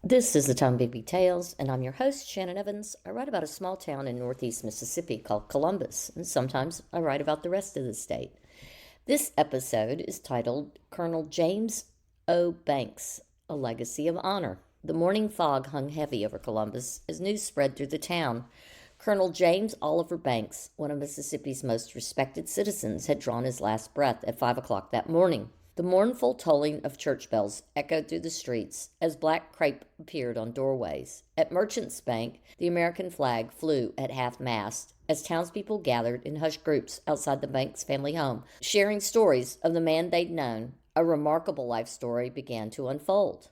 This is the Tom Bigby Tales, and I'm your host, Shannon Evans. I write about a small town in northeast Mississippi called Columbus, and sometimes I write about the rest of the state. This episode is titled Colonel James O. Banks, A Legacy of Honor. The morning fog hung heavy over Columbus as news spread through the town. Colonel James Oliver Banks, one of Mississippi's most respected citizens, had drawn his last breath at 5 o'clock that morning. The mournful tolling of church bells echoed through the streets as black crape appeared on doorways. At Merchants Bank, the American flag flew at half-mast as townspeople gathered in hushed groups outside the bank's family home, sharing stories of the man they'd known. A remarkable life story began to unfold.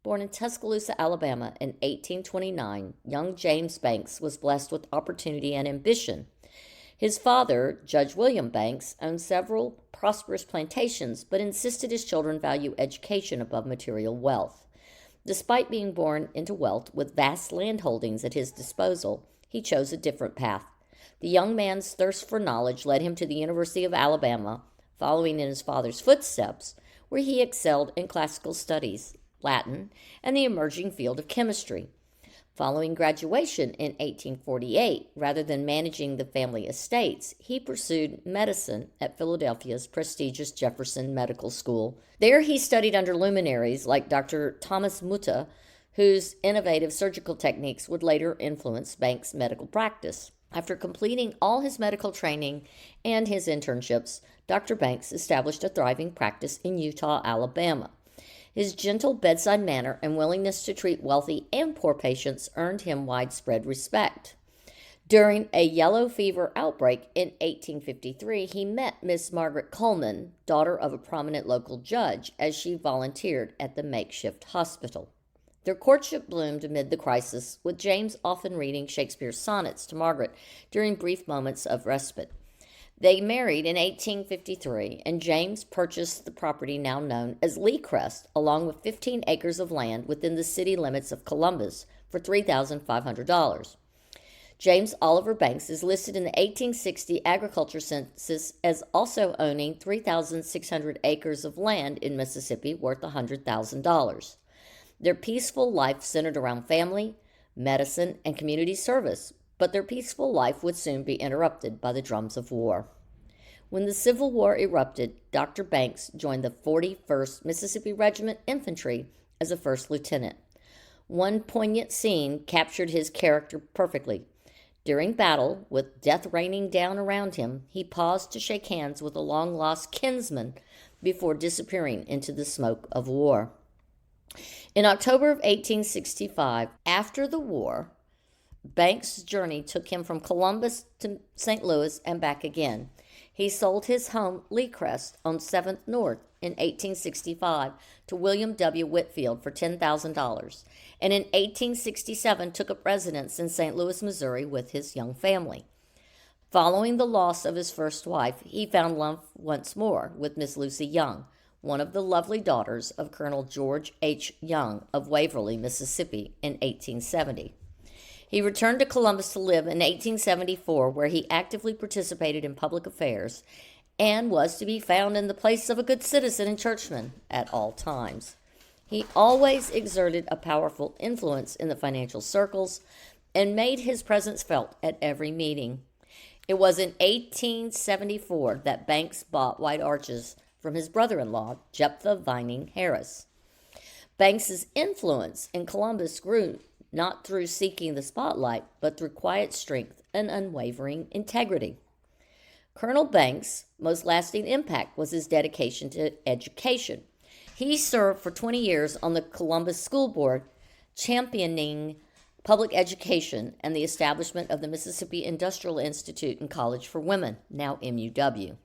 Born in Tuscaloosa, Alabama in 1829, young James Banks was blessed with opportunity and ambition. His father, Judge William Banks, owned several prosperous plantations, but insisted his children value education above material wealth. Despite being born into wealth with vast land holdings at his disposal, he chose a different path. The young man's thirst for knowledge led him to the University of Alabama, following in his father's footsteps, where he excelled in classical studies, Latin, and the emerging field of chemistry. Following graduation in 1848, rather than managing the family estates, he pursued medicine at Philadelphia's prestigious Jefferson Medical School. There he studied under luminaries like Dr. Thomas Mutta, whose innovative surgical techniques would later influence Banks' medical practice. After completing all his medical training and his internships, Dr. Banks established a thriving practice in Eutaw, Alabama. His gentle bedside manner and willingness to treat wealthy and poor patients earned him widespread respect. During a yellow fever outbreak in 1853, he met Miss Margaret Coleman, daughter of a prominent local judge, as she volunteered at the makeshift hospital. Their courtship bloomed amid the crisis, with James often reading Shakespeare's sonnets to Margaret during brief moments of respite. They married in 1853, and James purchased the property now known as Lee Crest, along with 15 acres of land within the city limits of Columbus, for $3,500. James Oliver Banks is listed in the 1860 agriculture census as also owning 3,600 acres of land in Mississippi worth $100,000. Their peaceful life centered around family, medicine, and community service, but their peaceful life would soon be interrupted by the drums of war. When the Civil War erupted, Dr. Banks joined the 41st Mississippi Regiment Infantry as a first lieutenant. One poignant scene captured his character perfectly. During battle, with death raining down around him, he paused to shake hands with a long-lost kinsman before disappearing into the smoke of war. In October of 1865, after the war, Banks' journey took him from Columbus to St. Louis and back again. He sold his home, Lee Crest, on 7th North in 1865 to William W. Whitfield for $10,000, and in 1867 took up residence in St. Louis, Missouri with his young family. Following the loss of his first wife, he found love once more with Miss Lucy Young, one of the lovely daughters of Colonel George H. Young of Waverly, Mississippi, in 1870. He returned to Columbus to live in 1874, where he actively participated in public affairs and was to be found in the place of a good citizen and churchman at all times. He always exerted a powerful influence in the financial circles and made his presence felt at every meeting. It was in 1874 that Banks bought White Arches from his brother-in-law, Jephthah Vining Harris. Banks's influence in Columbus grew not through seeking the spotlight, but through quiet strength and unwavering integrity. Colonel Banks' most lasting impact was his dedication to education. He served for 20 years on the Columbus School Board, championing public education and the establishment of the Mississippi Industrial Institute and College for Women, now MUW.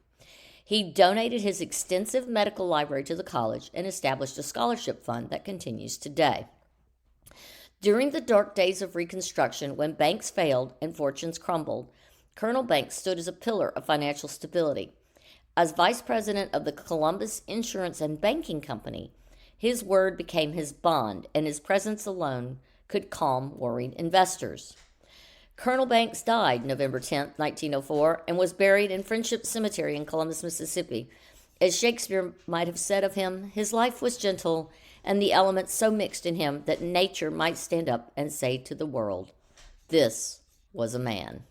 He donated his extensive medical library to the college and established a scholarship fund that continues today. During the dark days of Reconstruction, when banks failed and fortunes crumbled, Colonel Banks stood as a pillar of financial stability. As vice president of the Columbus Insurance and Banking Company, his word became his bond, and his presence alone could calm worried investors. Colonel Banks died November 10, 1904, and was buried in Friendship Cemetery in Columbus, Mississippi. As Shakespeare might have said of him, his life was gentle and the elements so mixed in him that nature might stand up and say to the world, "This was a man."